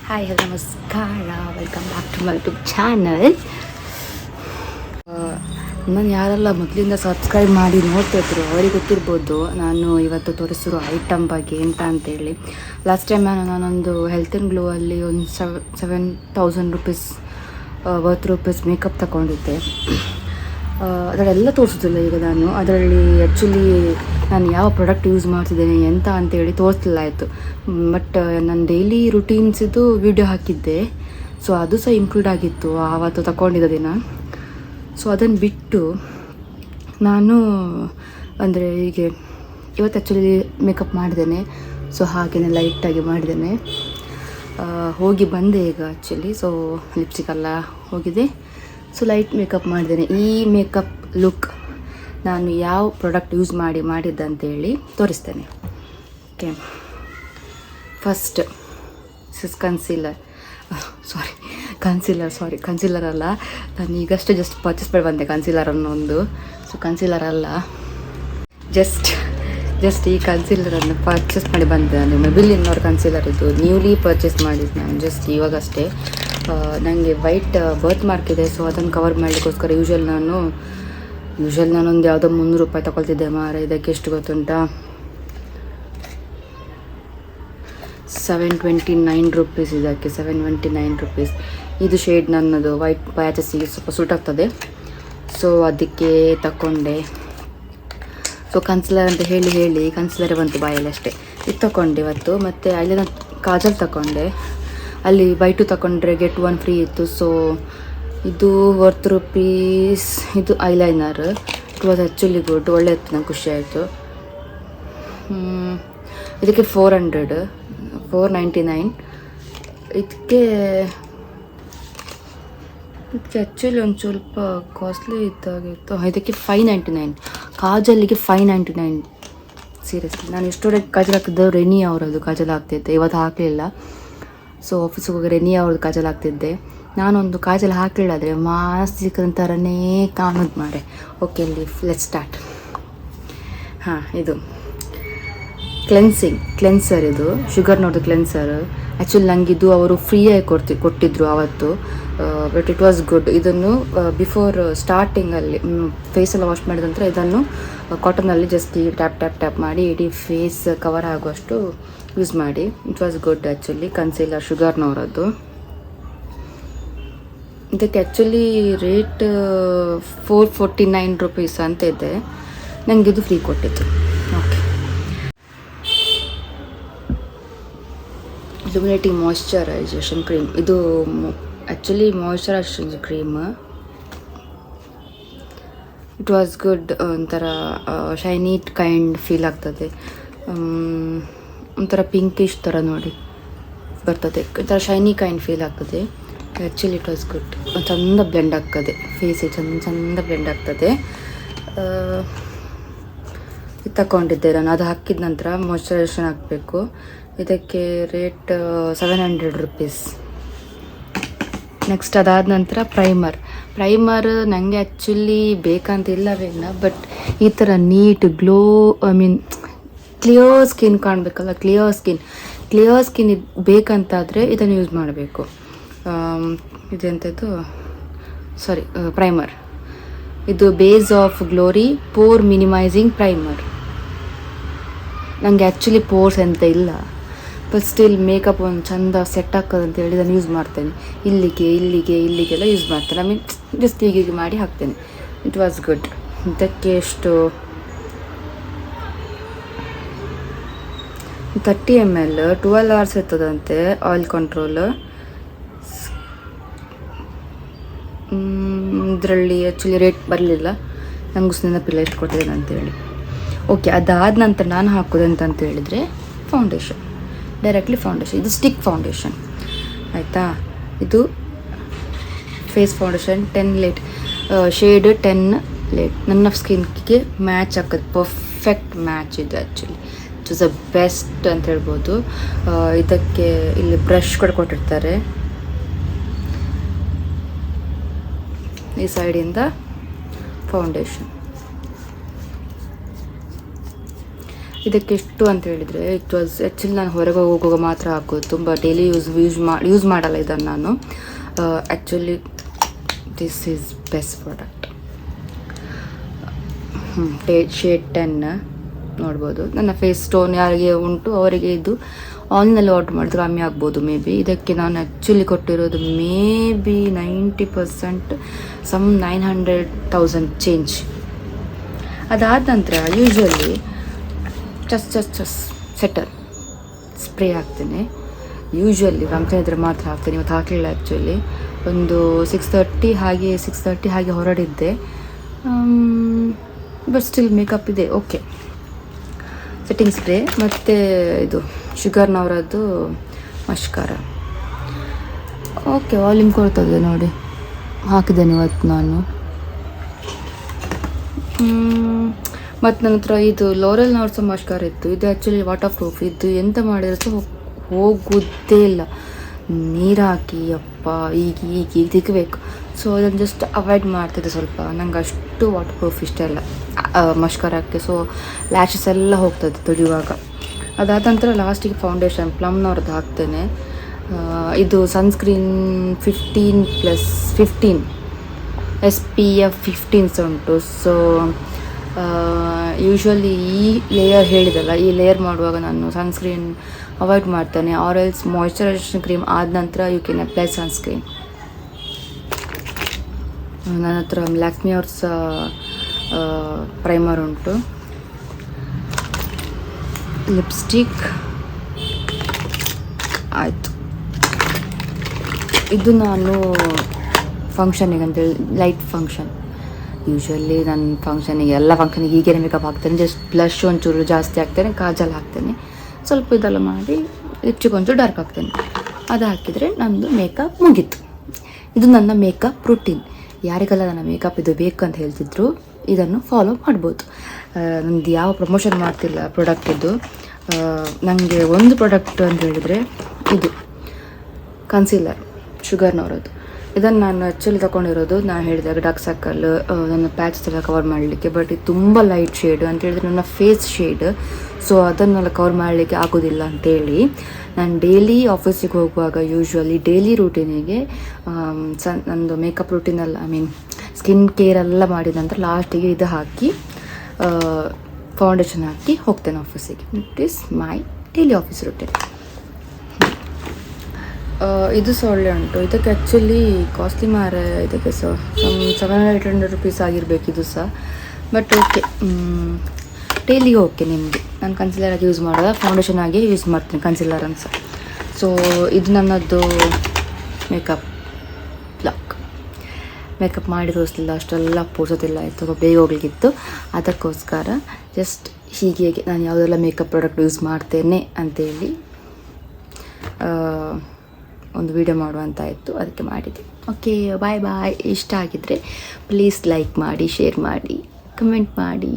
Hi hello ನಮಸ್ಕಾರ, welcome back to my YouTube channel. ನಾನು ಯಾರೆಲ್ಲ ಮೊದಲಿಂದ ಸಬ್ಸ್ಕ್ರೈಬ್ ಮಾಡಿ ನೋಡ್ತಾಯಿದ್ರು ಅವರಿಗೆ ಗೊತ್ತಿರ್ಬೋದು ನಾನು ಇವತ್ತು ತೋರಿಸಿರೋ ಐಟಮ್ ಬಗ್ಗೆ ಎಂತ ಅಂತೇಳಿ. ಲಾಸ್ಟ್ ಟೈಮ್ ನಾನೊಂದು ಹೆಲ್ತ್ ಆ್ಯಂಡ್ ಗ್ಲೋ ಅಲ್ಲಿ ಒಂದು 7,000 ರುಪೀಸ್ ವರ್ತ್ ರುಪೀಸ್ ಮೇಕಪ್ ತಗೊಂಡಿದ್ದೆ. ಅದರಲ್ಲೆಲ್ಲ ತೋರಿಸೋದಿಲ್ಲ ಈಗ ನಾನು. ಅದರಲ್ಲಿ ಆ್ಯಕ್ಚುಲಿ ನಾನು ಯಾವ ಪ್ರಾಡಕ್ಟ್ ಯೂಸ್ ಮಾಡ್ತಿದ್ದೇನೆ ಎಂತ ಅಂತೇಳಿ ತೋರಿಸ್ಲಿಲ್ಲ ಆಯಿತು. ಬಟ್ ನಾನು ಡೈಲಿ ರುಟೀನ್ಸಿದ್ದು ವೀಡಿಯೋ ಹಾಕಿದ್ದೆ, ಸೊ ಅದು ಸಹ ಇನ್ಕ್ಲೂಡ್ ಆಗಿತ್ತು ಆವತ್ತು ತಗೊಂಡಿದ್ದ ದಿನ. ಸೊ ಅದನ್ನು ಬಿಟ್ಟು ನಾನು ಅಂದರೆ ಹೀಗೆ ಇವತ್ತು ಆ್ಯಕ್ಚುಲಿ ಮೇಕಪ್ ಮಾಡಿದ್ದೇನೆ. ಸೊ ಹಾಗೆಯೇ ಲೈಟಾಗಿ ಮಾಡಿದ್ದೇನೆ. ಹೋಗಿ ಬಂದೆ ಈಗ ಆ್ಯಕ್ಚುಲಿ. ಸೊ ಲಿಪ್ಸ್ಟಿಕ್ ಎಲ್ಲ ಹೋಗಿದೆ. ಸೊ ಲೈಟ್ ಮೇಕಪ್ ಮಾಡಿದ್ದೇನೆ. ಈ ಮೇಕಪ್ ಲುಕ್ ನಾನು ಯಾವ ಪ್ರಾಡಕ್ಟ್ ಯೂಸ್ ಮಾಡಿದ್ದಂತೇಳಿ ತೋರಿಸ್ತೇನೆ. ಓಕೆ, ಫಸ್ಟ್ ಕನ್ಸೀಲರ್ ಅಲ್ಲ, ನಾನು ಈಗಷ್ಟೇ ಜಸ್ಟ್ ಪರ್ಚೇಸ್ ಮಾಡಿ ಬಂದೆ ಕನ್ಸೀಲರ್ ಅನ್ನೋ ಸೊ ಕನ್ಸೀಲರ್ ಅಲ್ಲ, ಜಸ್ಟ್ ಈ ಕನ್ಸೀಲರನ್ನು ಪರ್ಚೇಸ್ ಮಾಡಿ ಬಂದೆ. ನಾನು ಮೆಬಿಲಿನ್ನವ್ರ ಕನ್ಸೀಲರ್ ಇದು ನ್ಯೂಲಿ ಪರ್ಚೇಸ್ ಮಾಡಿದ್ದು ನಾನು ಜಸ್ಟ್ ಇವಾಗಷ್ಟೇ. ನನಗೆ ವೈಟ್ ಬರ್ತ್ ಮಾರ್ಕ್ ಇದೆ, ಸೊ ಅದನ್ನು ಕವರ್ ಮಾಡಲಿಕ್ಕೋಸ್ಕರ ನಾನೊಂದು ಯಾವುದೋ 300 ರೂಪಾಯಿ ತಗೊಳ್ತಿದ್ದೆ ಮಾರ. ಇದಕ್ಕೆ ಎಷ್ಟು ಗೊತ್ತುಂಟಾ, 729 ರುಪೀಸ್. ಇದಕ್ಕೆ 729 ರುಪೀಸ್. ಇದು ಶೇಡ್ ನನ್ನದು ವೈಟ್ ಪ್ಯಾಚಸ್ಸಿಗೆ ಸ್ವಲ್ಪ ಸೂಟ್ ಆಗ್ತದೆ, ಸೊ ಅದಕ್ಕೆ ತಗೊಂಡೆ. ಸೊ ಕನ್ಸಿಲರ್ ಅಂತ ಹೇಳಿ ಕನ್ಸಿಲರ್ ಬಂತು ಬಾಯಲ್ಲಿ ಅಷ್ಟೇ. ಇದು ತಗೊಂಡೆ ಇವತ್ತು. ಮತ್ತು ಅಲ್ಲಿ ನಾನು ಕಾಜಲ್ ತಗೊಂಡೆ. ಅಲ್ಲಿ ಬೈ 2 ತಗೊಂಡ್ರೆ ಗೆಟ್ 1 ಫ್ರೀ ಇತ್ತು. ಸೊ ಇದು ವರ್ತ್ ರುಪೀಸ್. ಇದು eyeliner. It was actually good, ಒಳ್ಳೆ ಇತ್ತು, ನಂಗೆ ಖುಷಿ ಆಯಿತು. ಇದಕ್ಕೆ 499. ಇದಕ್ಕೆ ಆ್ಯಕ್ಚುಲಿ ಒಂದು ಸ್ವಲ್ಪ ಕಾಸ್ಟ್ಲಿ ಇದ್ದಾಗಿತ್ತು. ಇದಕ್ಕೆ 599. ಕಾಜಲ್ಲಿಗೆ 599. ಸೀರಿಯಸ್ಲಿ ನಾನು ಎಷ್ಟೊಡೆ ಕಾಜಲ್ ಹಾಕಿದ್ದು ರೆನಿ ಅವರದು ಕಾಜಲ್ ಹಾಕ್ತಿದ್ದೆ, ಇವತ್ತು ಹಾಕಲಿಲ್ಲ. ಸೊ ಆಫೀಸಿಗೆ ಹೋಗಿ ರೆನಿ ಅವ್ರದ್ದು ಕಾಜಲ್ ಹಾಕ್ತಿದ್ದೆ. ನಾನೊಂದು ಕಾಜಲ್ ಹಾಕಲಿಲ್ಲ, ಆದರೆ ಮಾನಸಿಕ ಥರನೇ ಕಾಣೋದು ಮಾರೆ. Okay, let's start. ಇದು ಕ್ಲೆನ್ಸರ್. ಇದು ಶುಗರ್ನವ್ರದ್ದು ಕ್ಲೆನ್ಸರ್. ಆ್ಯಕ್ಚುಲಿ ನನಗಿದು ಅವರು ಫ್ರೀಯಾಗಿ ಕೊಟ್ಟಿದ್ರು ಆವತ್ತು. But it was good. ಇದನ್ನು ಬಿಫೋರ್ ಸ್ಟಾರ್ಟಿಂಗಲ್ಲಿ ಫೇಸೆಲ್ಲ ವಾಶ್ ಮಾಡಿದ ನಂತರ ಇದನ್ನು ಕಾಟನಲ್ಲಿ ಜಸ್ಟ್ ಟ್ಯಾಪ್ ಮಾಡಿ ಇಡೀ ಫೇಸ್ ಕವರ್ ಆಗುವಷ್ಟು ಯೂಸ್ ಮಾಡಿ. It was good actually. Concealer ಶುಗರ್ನವರದ್ದು. ಇದಕ್ಕೆ ಆ್ಯಕ್ಚುಲಿ ರೇಟ್ 449 ರುಪೀಸ್ ಅಂತ ಇದೆ. ನನಗಿದು ಫ್ರೀ ಕೊಟ್ಟಿತ್ತು. Okay, illuminating moisturisation cream. ಇದು actually moisturisation cream. It was good. ಒಂಥರ ಶೈನಿ ಕೈಂಡ್ ಫೀಲ್ ಆಗ್ತದೆ. ಒಂಥರ ಪಿಂಕಿಶ್ ಥರ ನೋಡಿ ಬರ್ತದೆ. ಒಂಥರ ಶೈನಿ ಕೈಂಡ್ ಫೀಲ್ ಆಗ್ತದೆ. Actually it was good. ಚೆಂದ ಬ್ಲೆಂಡ್ ಆಗ್ತದೆ ಫೇಸಿಗೆ, ಚೆಂದ ಬ್ಲೆಂಡ್ ಆಗ್ತದೆ. ಇದು ತಗೊಂಡಿದ್ದೆ ನಾನು. ಅದು ಹಾಕಿದ ನಂತರ ಮಾಯ್ಶ್ಚರೈಸೇಷನ್ ಹಾಕಬೇಕು. ಇದಕ್ಕೆ ರೇಟ್ 700 ರುಪೀಸ್. ನೆಕ್ಸ್ಟ್ ಅದಾದ ನಂತರ ಪ್ರೈಮರ್ ನನಗೆ ಆ್ಯಕ್ಚುಲಿ ಬೇಕಂತ ಇಲ್ಲವೇನ, ಬಟ್ ಈ ಥರ ನೀಟ್ ಗ್ಲೋ, ಕ್ಲಿಯರ್ ಸ್ಕಿನ್ ಕಾಣಬೇಕಲ್ಲ, ಕ್ಲಿಯರ್ ಸ್ಕಿನ್ ಬೇಕಂತಾದರೆ ಇದನ್ನು ಯೂಸ್ ಮಾಡಬೇಕು. ಇದೆಂಥದ್ದು ಪ್ರೈಮರ್. ಇದು base of glory pore minimising primer. ನನಗೆ ಆ್ಯಕ್ಚುಲಿ ಪೋರ್ಸ್ ಎಂತ ಇಲ್ಲ, ಬಟ್ ಸ್ಟಿಲ್ ಮೇಕಪ್ ಒಂದು ಚೆಂದ ಸೆಟ್ ಆಗ್ತದೆ ಅಂತೇಳಿ ಇದನ್ನು ಯೂಸ್ ಮಾಡ್ತೇನೆ. ಇಲ್ಲಿಗೆಲ್ಲ ಯೂಸ್ ಮಾಡ್ತೇನೆ. ಜಸ್ಟ್ ಹೀಗೆ ಮಾಡಿ ಹಾಕ್ತೇನೆ. It was good. ಇದಕ್ಕೆ ಎಷ್ಟು 30 ml 12 hours ಇರ್ತದಂತೆ ಆಯಿಲ್ ಕಂಟ್ರೋಲ್. ಇದರಲ್ಲಿ ಆ್ಯಕ್ಚುಲಿ ರೇಟ್ ಬರಲಿಲ್ಲ, ನನಗೂ ನೆನಪಿಲ್ಲ ಎಷ್ಟು ಕೊಟ್ಟಿದ್ದೇನೆ ಅಂತೇಳಿ. ಓಕೆ, ಅದಾದ ನಂತರ ನಾನು ಹಾಕೋದಂತ ಹೇಳಿದರೆ ಡೈರೆಕ್ಟ್ಲಿ ಫೌಂಡೇಶನ್. ಇದು ಸ್ಟಿಕ್ ಫೌಂಡೇಶನ್ ಆಯಿತಾ. ಇದು face foundation 10 late shade 10 late. ನನ್ನ ಸ್ಕಿನ್ಗೆ ಮ್ಯಾಚ್ ಆಗ್ತದೆ, ಪರ್ಫೆಕ್ಟ್ ಮ್ಯಾಚ್ ಇದು. Actually it is the best ಅಂತ ಹೇಳ್ಬೋದು. ಇದಕ್ಕೆ ಇಲ್ಲಿ ಬ್ರಷ್ ಕೂಡ ಕೊಟ್ಟಿರ್ತಾರೆ ಈ ಸೈಡಿಂದ. ಫೌಂಡೇಶನ್ ಇದಕ್ಕೆ ಎಷ್ಟು ಅಂತ ಹೇಳಿದರೆ ಇಟ್ ವಾಸ್ ಆ್ಯಕ್ಚುಲಿ ನಾನು ಹೊರಗೆ ಹೋಗುವಾಗ ಮಾತ್ರ ಹಾಕೋದು, ತುಂಬ ಡೈಲಿ ಯೂಸ್ ಮಾಡಲ್ಲ ಇದನ್ನು ನಾನು. Actually this is best product. Shade 10 ನೋಡ್ಬೋದು. ನನ್ನ ಫೇಸ್ ಸ್ಟೋನ್ ಯಾರಿಗೆ ಉಂಟು ಅವರಿಗೆ ಇದು ಆನ್ಲೈನಲ್ಲಿ ಆರ್ಡ್ರ್ ಮಾಡಿದ್ರೆ ಕಮ್ಮಿ ಆಗ್ಬೋದು ಮೇ ಬಿ. ಇದಕ್ಕೆ ನಾನು ಆ್ಯಕ್ಚುಲಿ ಕೊಟ್ಟಿರೋದು ಮೇ ಬಿ 90% ಸಮ್ 900,000 ಚೇಂಜ್. ಅದಾದ ನಂತರ ಯೂಶ್ವಲಿ ಚಸ್ ಸೆಟರ್ ಸ್ಪ್ರೇ ಹಾಕ್ತೇನೆ. ಯೂಶ್ವಲಿ ಫಂಕ್ಷನ್ ಇದ್ದರೆ ಮಾತ್ರ ಹಾಕ್ತೇನೆ. ಇವತ್ತು ಹಾಕಲಿಲ್ಲ ಆ್ಯಕ್ಚುಲಿ. ಒಂದು 6:30 ಹಾಗೆ ಹೊರಡಿದ್ದೆ. ಬಟ್ ಸ್ಟಿಲ್ ಮೇಕಪ್ ಇದೆ, ಓಕೆ. ಸೆಟ್ಟಿಂಗ್ ಸ್ಪ್ರೇ ಮತ್ತು ಇದು ಶುಗರ್ನವರದ್ದು ಮಸ್ಕಾರ. ಓಕೆ, ವಾಲ್ಯೂಮ್ ಕೊಡ್ತದೆ ನೋಡಿ, ಹಾಕಿದ್ದೇನೆ ಇವತ್ತು ನಾನು. ಮತ್ತು ನನ್ನ ಹತ್ರ ಇದು ಲೋರೆಲ್ನವ್ರ ಸಹ ಮಸ್ಕಾರ ಇತ್ತು. ಇದು ಆ್ಯಕ್ಚುಲಿ ವಾಟರ್ ಪ್ರೂಫ್. ಇದು ಎಂತ ಮಾಡಿದ್ರೆ ಸಹ ಹೋಗುವುದೇ ಇಲ್ಲ. ನೀರು ಹಾಕಿ ಅಪ್ಪ ಈಗ ತೆಗಿಬೇಕು. ಸೊ ಅದನ್ನು ಜಸ್ಟ್ ಅವಾಯ್ಡ್ ಮಾಡ್ತಿದ್ದೆ ಸ್ವಲ್ಪ. ನಂಗೆ ಅಷ್ಟು ವಾಟರ್ ಪ್ರೂಫ್ ಇಷ್ಟ ಇಲ್ಲ ಮಸ್ಕರಕ್ಕೆ. ಸೊ ಲ್ಯಾಶಸ್ ಎಲ್ಲ ಹೋಗ್ತದೆ ತೊಳೆಯುವಾಗ. ಅದಾದ ನಂತರ ಲಾಸ್ಟಿಗೆ ಫೌಂಡೇಶನ್ ಪ್ಲಮ್ನವ್ರದ್ದು ಹಾಕ್ತೇನೆ. ಇದು ಸನ್ಸ್ಕ್ರೀನ್ 15+15 SPF 15 ಉಂಟು. ಸೊ ಯೂಶ್ವಲಿ ಈ ಲೇಯರ್ ಹೇಳಿದಲ್ಲ, ಈ ಲೇಯರ್ ಮಾಡುವಾಗ ನಾನು ಸನ್ಸ್ಕ್ರೀನ್ ಅವಾಯ್ಡ್ ಮಾಡ್ತೇನೆ. ಆರ್ ಎಲ್ಸ್ ಮಾಯ್ಶ್ಚರೈಸೇಷನ್ ಕ್ರೀಮ್ ಆದ ನಂತರ ಯು ಕ್ಯಾನ್ ಅಪ್ಲೈ ಸನ್ಸ್ಕ್ರೀನ್. ನನ್ನ ಹತ್ರ ಲ್ಯಾಕ್ಮಿ ಅವ್ರ ಪ್ರೈಮರ್ ಉಂಟು. ಲಿಪ್ಸ್ಟಿಕ್ ಆಯಿತು. ಇದು ನಾನು ಫಂಕ್ಷನಿಗೆ ಅಂತೇಳಿ ಲೈಟ್ ಫಂಕ್ಷನ್. ಯೂಶ್ವಲಿ ನನ್ನ ಫಂಕ್ಷನಿಗೆ ಎಲ್ಲ ಫಂಕ್ಷನಿಗೆ ಹೀಗೆ ಮೇಕಪ್ ಹಾಕ್ತೇನೆ. ಜಸ್ಟ್ ಬ್ಲಷ್ ಒಂಚೂರು ಜಾಸ್ತಿ ಹಾಕ್ತೇನೆ, ಕಾಜಲ್ ಹಾಕ್ತೇನೆ, ಸ್ವಲ್ಪ ಇದೆಲ್ಲ ಮಾಡಿ ಲಿಪ್ಸ್ಟಿಕ್ ಒಂಚೂರು ಡಾರ್ಕ್ ಹಾಕ್ತೇನೆ. ಅದು ಹಾಕಿದರೆ ನಮ್ಮದು ಮೇಕಪ್ ಮುಗೀತು. ಇದು ನನ್ನ ಮೇಕಪ್ ರೂಟೀನ್. ಯಾರಿಗೆಲ್ಲ ನನ್ನ ಮೇಕಪ್ ಇದು ಬೇಕಂತ ಹೇಳ್ತಿದ್ರು ಇದನ್ನು ಫಾಲೋ ಮಾಡ್ಬೋದು. ನಂದು ಯಾವ ಪ್ರಮೋಷನ್ ಮಾಡ್ತಿಲ್ಲ ಪ್ರಾಡಕ್ಟಿದ್ದು. ನನಗೆ ಒಂದು ಪ್ರಾಡಕ್ಟ್ ಅಂತ ಹೇಳಿದರೆ ಇದು ಕನ್ಸೀಲರ್ ಶುಗರ್ನವರದ್ದು. ಇದನ್ನು ನಾನು ಆ್ಯಕ್ಚುಲಿ ತೊಗೊಂಡಿರೋದು ನಾನು ಹೇಳಿದಾಗ ಡಾರ್ಕ್ ಸರ್ಕಲ್ ನನ್ನ ಪ್ಯಾಚಸ್ ಎಲ್ಲ ಕವರ್ ಮಾಡಲಿಕ್ಕೆ. ಬಟ್ ಇದು ತುಂಬ ಲೈಟ್ ಶೇಡ್ ಅಂತ ಹೇಳಿದರೆ ನನ್ನ ಫೇಸ್ ಶೇಡ್. ಸೊ ಅದನ್ನೆಲ್ಲ ಕವರ್ ಮಾಡಲಿಕ್ಕೆ ಆಗೋದಿಲ್ಲ ಅಂತೇಳಿ ನಾನು ಡೈಲಿ ಆಫೀಸಿಗೆ ಹೋಗುವಾಗ ಯೂಶ್ವಲಿ ಡೈಲಿ ರೂಟೀನಿಗೆ ನಂದು ಮೇಕಪ್ ರೂಟೀನೆಲ್ಲ ಸ್ಕಿನ್ ಕೇರ್ ಎಲ್ಲ ಮಾಡಿದ ನಂತರ ಲಾಸ್ಟಿಗೆ ಇದು ಹಾಕಿ ಫೌಂಡೇಶನ್ ಹಾಕಿ ಹೋಗ್ತೇನೆ ಆಫೀಸಿಗೆ. It is my daily office routine. ಇದು ಸಹ ಒಳ್ಳೆ ಉಂಟು. ಇದಕ್ಕೆ ಆ್ಯಕ್ಚುಲಿ ಕಾಸ್ಟ್ಲಿ ಮಾರೆ. ಇದಕ್ಕೆ ಸಹ 700-800 ರುಪೀಸ್ ಆಗಿರಬೇಕು ಇದು ಸಹ. ಬಟ್ ಓಕೆ, ಡೈಲಿಗೆ ಓಕೆ ನಿಮಗೆ. ನಾನು ಕನ್ಸಿಲರ್ ಆಗಿ ಯೂಸ್ ಮಾಡೋದು, ಫೌಂಡೇಶನ್ ಆಗಿ ಯೂಸ್ ಮಾಡ್ತೀನಿ ಕನ್ಸಿಲರ್ ಅಂತ. ಸೊ ಇದು ನನ್ನದು ಮೇಕಪ್ ಬ್ಲಾಕ್. ಮೇಕಪ್ ಮಾಡಿ ತೋರಿಸಲಿಲ್ಲ, ಅಷ್ಟೆಲ್ಲ ಪೋಸೋದಿಲ್ಲ, ತುಂಬ ಬೇಗ ಹೋಗ್ಲಿಕ್ಕಿತ್ತು. ಅದಕ್ಕೋಸ್ಕರ ಜಸ್ಟ್ ಹೀಗೆ ನಾನು ಯಾವುದೆಲ್ಲ ಮೇಕಪ್ ಪ್ರಾಡಕ್ಟ್ ಯೂಸ್ ಮಾಡ್ತೇನೆ ಅಂತೇಳಿ ಒಂದು ವಿಡಿಯೋ ಮಾಡುವಂತ ಇತ್ತು, ಅದಕ್ಕೆ ಮಾಡಿದ್ದೆ. ಓಕೆ, ಬಾಯ್ ಬಾಯ್. ಇಷ್ಟ ಆಗಿದ್ದರೆ ಪ್ಲೀಸ್ ಲೈಕ್ ಮಾಡಿ, ಶೇರ್ ಮಾಡಿ, ಕಮೆಂಟ್ ಮಾಡಿ.